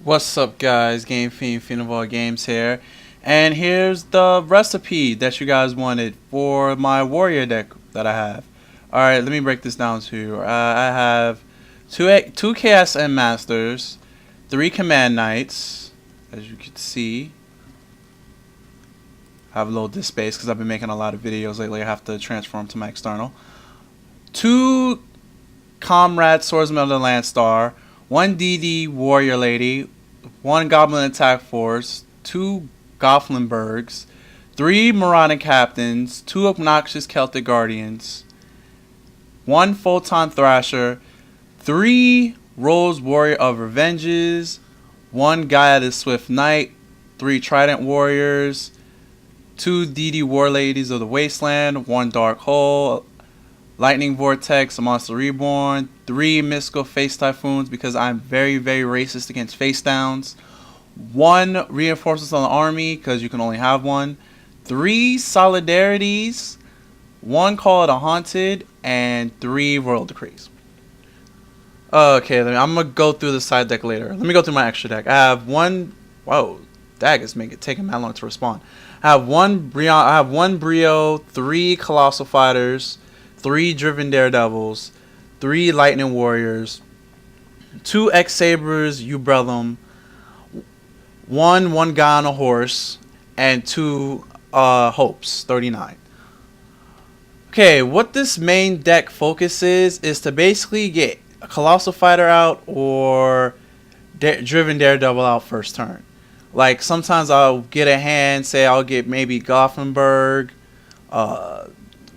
What's up, guys? Game Fiend, Fiend of all games here, and here's the recipe that you guys wanted for my warrior deck that I have. All right, let me break this down to you. I have two KSM Masters, three Command Knights, as you can see. I have a little disk space because I've been making a lot of videos lately. I have to transform to my external. Two Comrade Swordsman of the Landstar, one DD Warrior Lady, one Goblin Attack Force, two Gofflinbergs, three Marauding Captains, two Obnoxious Celtic Guardians, one Photon Thrasher, three Rose Warrior of Revenges, one Gaia the Swift Knight, three Trident Warriors, two DD War Ladies of the Wasteland, one Dark Hole, Lightning Vortex, a Monster Reborn, three Mystical Face Typhoons because I'm very, very racist against face downs, one Reinforcements on the Army because you can only have one, three Solidarities, one Call of the Haunted, and three Royal Decrees. Okay, I'm going to go through the side deck later. Let me go through my extra deck. I have one... Whoa, daggers make it taking that long to respond. I have one Brio, three Colossal Fighters, three Driven Daredevils, three Lightning Warriors, two X-Sabers, Ubrellum, one guy on a horse, and two Hopes, 39. Okay, what this main deck focuses is to basically get a Colossal Fighter out or Driven Daredevil out first turn. Like, sometimes I'll get a hand, say I'll get maybe Goffenberg, I'll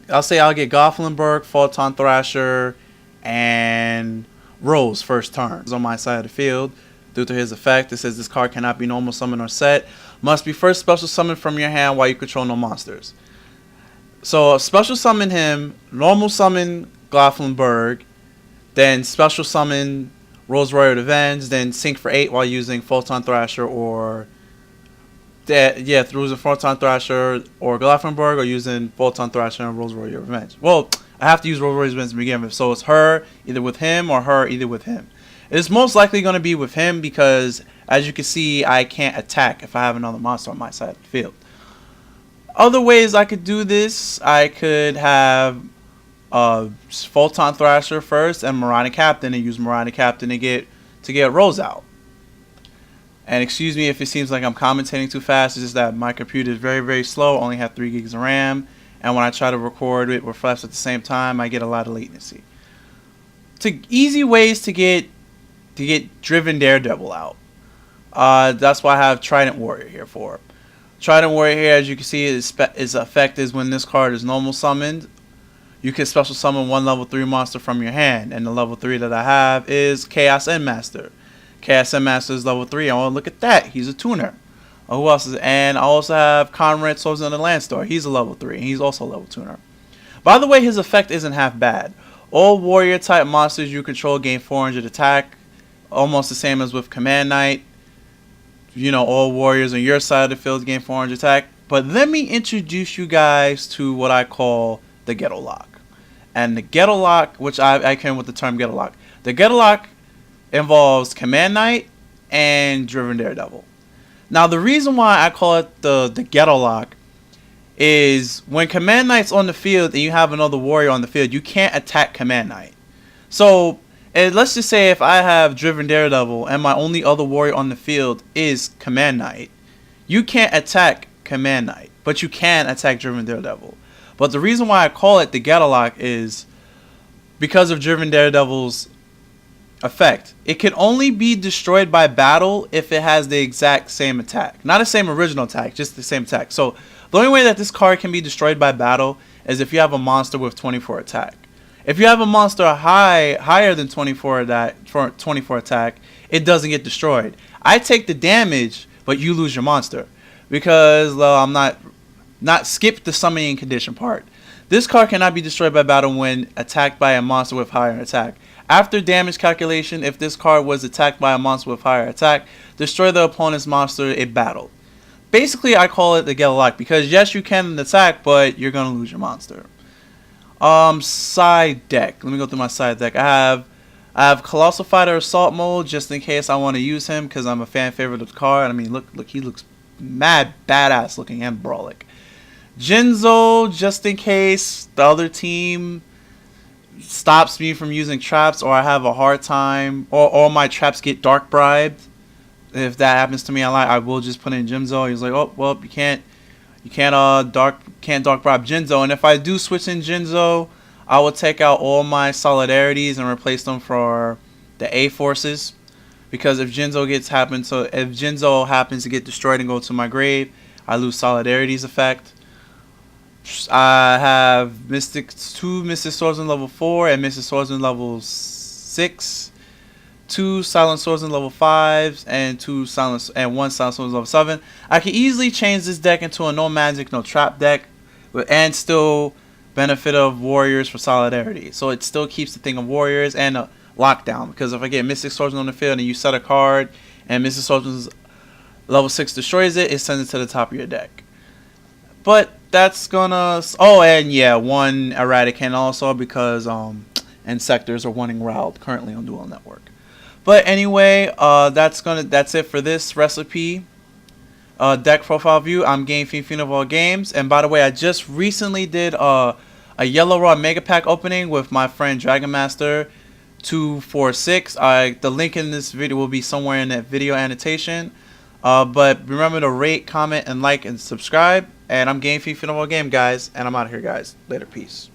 get Gofflinberg, Photon Thrasher, and Rose first turn. On my side of the field, due to his effect, it says this card cannot be normal summon or set. Must be first special summoned from your hand while you control no monsters. So special summon him, normal summon Gofflinberg, then special summon Rose Warrior of Revenge, then sink for 8 while using Photon Thrasher or through using Photon Thrasher or Gofflinberg, or using Photon Thrasher and Rose Warrior Revenge. Well, I have to use Rose Warrior Revenge to begin with, so it's her either with him or her either with him. It's most likely going to be with him because, as you can see, I can't attack if I have another monster on my side of the field. Other ways I could do this, I could have Photon Thrasher first and Marauding Captain, and use Marauding Captain to get Rose out. And excuse me if it seems like I'm commentating too fast. It's just that my computer is very, very slow. I only have 3 gigs of RAM. And when I try to record it with flash at the same time, I get a lot of latency. Easy ways to get Driven Daredevil out. That's why I have Trident Warrior here for. Trident Warrior here, as you can see, its effect is when this card is normal summoned, you can special summon one level 3 monster from your hand. And the level 3 that I have is Chaos End Master. KSM Master is level 3. Oh, look at that. He's a tuner. Who else is? And I also have Conrad Swordsman of the Landstar. He's a level 3. And he's also a level tuner. By the way, his effect isn't half bad. All warrior type monsters you control gain 400 attack. Almost the same as with Command Knight. You know, all warriors on your side of the field gain 400 attack. But let me introduce you guys to what I call the Ghetto Lock. And the Ghetto Lock, which I came with the term Ghetto Lock. The Ghetto Lock involves Command Knight and Driven Daredevil. Now, the reason why I call it the Ghetto Lock is when Command Knight's on the field and you have another warrior on the field, you can't attack Command Knight. So, let's just say if I have Driven Daredevil and my only other warrior on the field is Command Knight, you can't attack Command Knight, but you can attack Driven Daredevil. But the reason why I call it the Ghetto Lock is because of Driven Daredevil's effect. It can only be destroyed by battle if it has the exact same attack. Not the same original attack, just the same attack. So the only way that this card can be destroyed by battle is if you have a monster with 24 attack. If you have a monster higher than 24 attack, it doesn't get destroyed. I take the damage, but you lose your monster. Because I'm not skip the summoning condition part. This card cannot be destroyed by battle when attacked by a monster with higher attack. After damage calculation, if this card was attacked by a monster with higher attack, destroy the opponent's monster it battled. Basically, I call it the Ghetto Lock because yes, you can attack, but you're going to lose your monster. Side deck. Let me go through my side deck. I I have Colossal Fighter Assault Mode just in case I want to use him because I'm a fan favorite of the card. I mean, look, he looks mad badass looking and brawlic. Jinzo just in case the other team stops me from using traps or I have a hard time or all my traps get dark bribed. If that happens to me a lot, I will just put in Jinzo. He's like, oh well, you can't dark bribe Jinzo. And if I do switch in Jinzo, I will take out all my solidarities and replace them for the A forces. Because if Jinzo happens to get destroyed and go to my grave, I lose solidarity's effect. I have two Mystic Swordsman level 4 and Mystic Swordsman level 6. 2 Silent Swordsman level 5s and one Silent Swordsman level 7. I can easily change this deck into a no magic, no trap deck and still benefit of warriors for solidarity. So it still keeps the thing of warriors and a lockdown. Because if I get Mystic Swordsman on the field and you set a card and Mystic Swordsman's level 6 destroys it, it sends it to the top of your deck. But that's gonna... Oh, and yeah, one Eradicant also because Insectors are wanting Riled currently on Duel Network. But anyway, that's it for this recipe deck profile view. I'm Game Fiend of all games, and by the way, I just recently did a Yellow Rod Mega Pack opening with my friend Dragon Master 246. The link in this video will be somewhere in that video annotation. But remember to rate, comment, and like and subscribe. And I'm Game Fiend of all game guys, and I'm out of here, guys. Later, peace.